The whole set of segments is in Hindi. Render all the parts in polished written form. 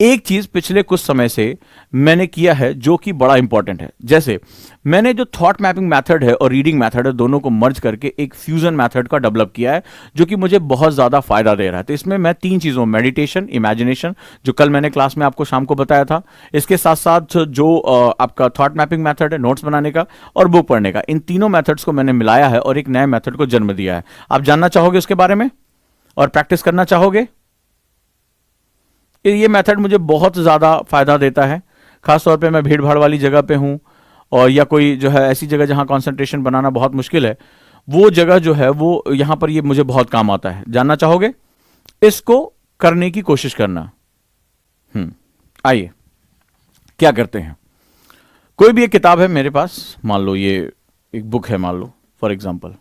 एक चीज पिछले कुछ समय से मैंने किया है जो कि बड़ा इंपॉर्टेंट है। जैसे मैंने जो थॉट मैपिंग मेथड है और रीडिंग मेथड है, दोनों को मर्ज करके एक फ्यूजन मेथड का डेवलप किया है, जो कि मुझे बहुत ज्यादा फायदा दे रहा है। तो इसमें मैं 3 चीजों, मेडिटेशन, इमेजिनेशन, जो कल मैंने क्लास में आपको शाम को बताया था, इसके साथ साथ जो आपका थॉट मैपिंग मेथड है नोट्स बनाने का और बुक पढ़ने का, इन तीनों मेथड्स को मैंने मिलाया है और एक नए मेथड को जन्म दिया है। आप जानना चाहोगे उसके बारे में और प्रैक्टिस करना चाहोगे? ये मेथड मुझे बहुत ज़्यादा फायदा देता है, खासतौर पे मैं भीड़ भाड़ वाली जगह पे हूँ और या कोई जो है ऐसी जगह जहाँ कंसंट्रेशन बनाना बहुत मुश्किल है, वो जगह जो है वो यहाँ पर ये मुझे बहुत काम आता है। जानना चाहोगे? इसको करने की कोशिश करना। आइए क्या करते हैं। कोई भी एक किताब है मेरे पास, मान लो ये एक बुक है, मान लो फॉर एग्जाम्पल।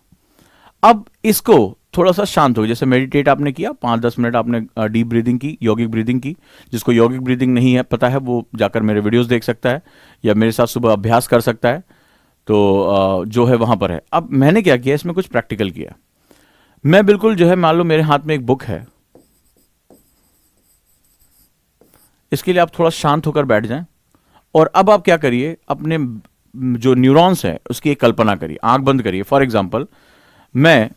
अब इसको थोड़ा सा शांत हो, जैसे मेडिटेट आपने किया, 5-10 मिनट आपने डीप ब्रीदिंग की, यौगिक ब्रीदिंग की। जिसको यौगिक ब्रीदिंग नहीं है पता है, वो जाकर मेरे वीडियोस देख सकता है या मेरे साथ सुबह अभ्यास कर सकता है, तो जो है वहां पर है। अब मैंने क्या किया, इसमें कुछ प्रैक्टिकल किया। मैं बिल्कुल जो है, मान लो मेरे हाथ में एक बुक है, इसके लिए आप थोड़ा शांत होकर बैठ जाएं और अब आप क्या करिए, अपने जो न्यूरॉन्स है उसकी एक कल्पना करिए, आंख बंद करिए। फॉर एग्जाम्पल मैं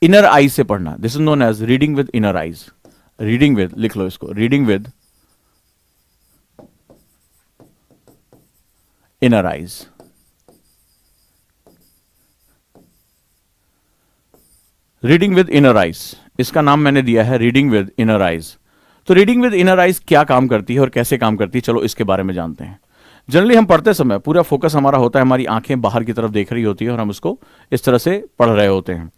इनर आइज से पढ़ना, this is known as reading with inner eyes. Reading with, लिख लो इसको, reading with inner eyes. Reading with inner eyes, इसका नाम मैंने दिया है रीडिंग विद इनर आइज। तो रीडिंग विद इनर आइज क्या काम करती है और कैसे काम करती है, चलो इसके बारे में जानते हैं। जनरली हम पढ़ते समय पूरा फोकस हमारा होता है, हमारी आंखें बाहर की तरफ देख रही होती है और हम उसको इस तरह से पढ़ रहे होते हैं।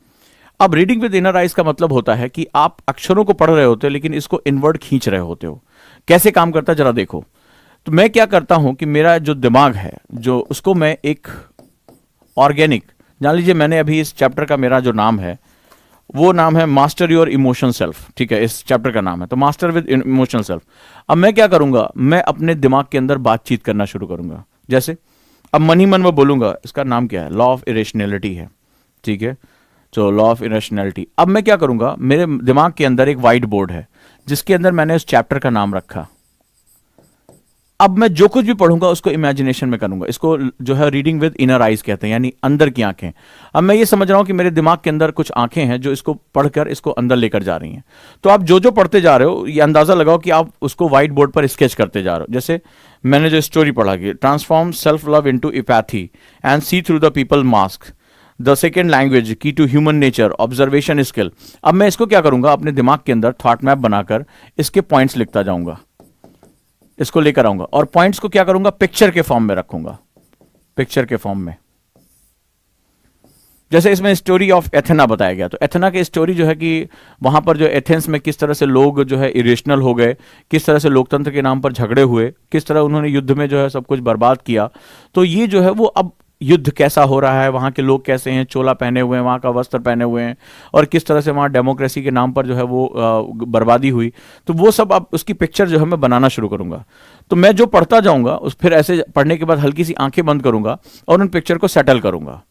अब रीडिंग विद इनर आइज का मतलब होता है कि आप अक्षरों को पढ़ रहे होते हो लेकिन इसको इनवर्ड खींच रहे होते हो। कैसे काम करता है जरा देखो। तो मैं क्या करता हूं कि मेरा जो दिमाग है, जो उसको मैं एक ऑर्गेनिक, जान लीजिए मैंने अभी इस चैप्टर का मेरा जो नाम है वो नाम है मास्टर योर इमोशनल सेल्फ, ठीक है, इस चैप्टर का नाम है, तो मास्टर विद इमोशनल सेल्फ। अब मैं क्या करूंगा, मैं अपने दिमाग के अंदर बातचीत करना शुरू करूंगा। जैसे अब मन ही मन में बोलूंगा, इसका नाम क्या है, लॉ ऑफ इरेशनैलिटी है, ठीक है, तो लॉ ऑफ इरेशनैलिटी। अब मैं क्या करूंगा, मेरे दिमाग के अंदर एक व्हाइट बोर्ड है जिसके अंदर मैंने उस चैप्टर का नाम रखा। अब मैं जो कुछ भी पढ़ूंगा उसको इमेजिनेशन में करूंगा। इसको जो है रीडिंग विद इनर आइज कहते हैं, यानी अंदर की आंखें। अब मैं ये समझ रहा हूं कि मेरे दिमाग के अंदर कुछ आंखें हैं जो इसको पढ़कर इसको अंदर लेकर जा रही हैं। तो आप जो जो पढ़ते जा रहे हो, ये अंदाजा लगाओ कि आप उसको व्हाइट बोर्ड पर स्केच करते जा रहे हो। जैसे मैंने जो स्टोरी पढ़ा कि transform self love into apathy and see through the people mask, the second language key to human nature, observation skill. अब मैं इसको क्या करूंगा, अपने दिमाग के अंदर थॉट मैप बनाकर इसके पॉइंट्स लिखता जाऊंगा, इसको लेकर आऊंगा और पॉइंट्स को क्या करूंगा, पिक्चर के फॉर्म में रखूंगा, पिक्चर के फॉर्म में। जैसे इसमें स्टोरी ऑफ एथेना बताया गया, तो एथेना की स्टोरी जो है कि वहां पर जो एथेंस में किस तरह से लोग जो है इरेशनल हो गए, किस तरह से लोकतंत्र के नाम पर झगड़े हुए, किस तरह उन्होंने युद्ध में जो है सब कुछ बर्बाद किया। तो ये जो है वो अब युद्ध कैसा हो रहा है, वहाँ के लोग कैसे हैं, चोला पहने हुए हैं, वहाँ का वस्त्र पहने हुए हैं, और किस तरह से वहाँ डेमोक्रेसी के नाम पर जो है वो बर्बादी हुई। तो वो सब अब उसकी पिक्चर जो है मैं बनाना शुरू करूँगा। तो मैं जो पढ़ता जाऊँगा उस फिर ऐसे पढ़ने के बाद हल्की सी आंखें बंद करूँगा और उन पिक्चर को सेटल करूँगा।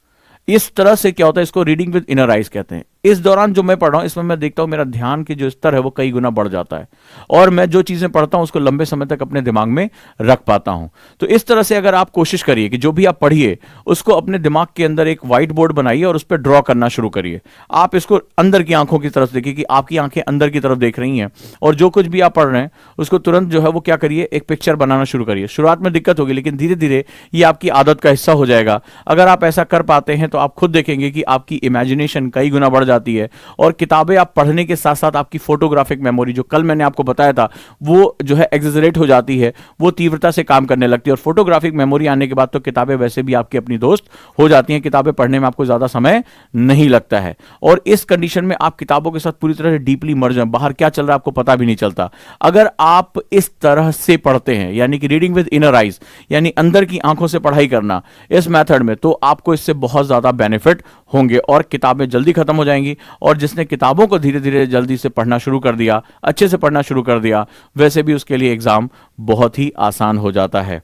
इस तरह से क्या होता है, इसको रीडिंग विद इनर आइज कहते हैं। इस दौरान जो मैं पढ़ रहा हूँ इसमें मैं देखता हूँ मेरा ध्यान की जो स्तर है वो कई गुना बढ़ जाता है और मैं जो चीजें पढ़ता हूँ उसको लंबे समय तक अपने दिमाग में रख पाता हूँ। तो इस तरह से अगर आप कोशिश करिए कि जो भी आप पढ़िए उसको अपने दिमाग के अंदर एक व्हाइट बोर्ड बनाइए और उस पर ड्रॉ करना शुरू करिए। आप इसको अंदर की आंखों की तरफ देखिए कि आपकी आंखें अंदर की तरफ देख रही हैं और जो कुछ भी आप पढ़ रहे हैं उसको तुरंत जो है वो क्या करिए, एक पिक्चर बनाना शुरू करिए। शुरुआत में दिक्कत होगी लेकिन धीरे धीरे ये आपकी आदत का हिस्सा हो जाएगा। अगर आप ऐसा कर पाते हैं तो आप खुद देखेंगे कि आपकी इमेजिनेशन कई गुना बढ़ जाती है और किताबें आप पढ़ने के साथ साथ आपकी फोटोग्राफिक मेमोरी, जो कल मैंने आपको बताया था, वो जो है एक्सेलरेट हो जाती है, वो तीव्रता से काम करने लगती है। और फोटोग्राफिक मेमोरी आने के बाद तो किताबें वैसे भी आपकी अपनी दोस्त हो जाती हैं। किताबें पढ़ने में आपको ज्यादा समय नहीं लगता है और इस कंडीशन में आप किताबों के साथ पूरी तरह से डीपली मर जाए, बाहर क्या चल रहा है आपको पता भी नहीं चलता। अगर आप इस तरह से पढ़ते हैं, यानी कि रीडिंग विद इनर आइज, यानी अंदर की आंखों से पढ़ाई करना इस मेथड में, तो आपको इससे बहुत ज्यादा बेनिफिट होंगे और किताबें जल्दी खत्म हो जाएंगी। और जिसने किताबों को धीरे धीरे जल्दी से पढ़ना शुरू कर दिया, अच्छे से पढ़ना शुरू कर दिया, वैसे भी उसके लिए एग्जाम बहुत ही आसान हो जाता है।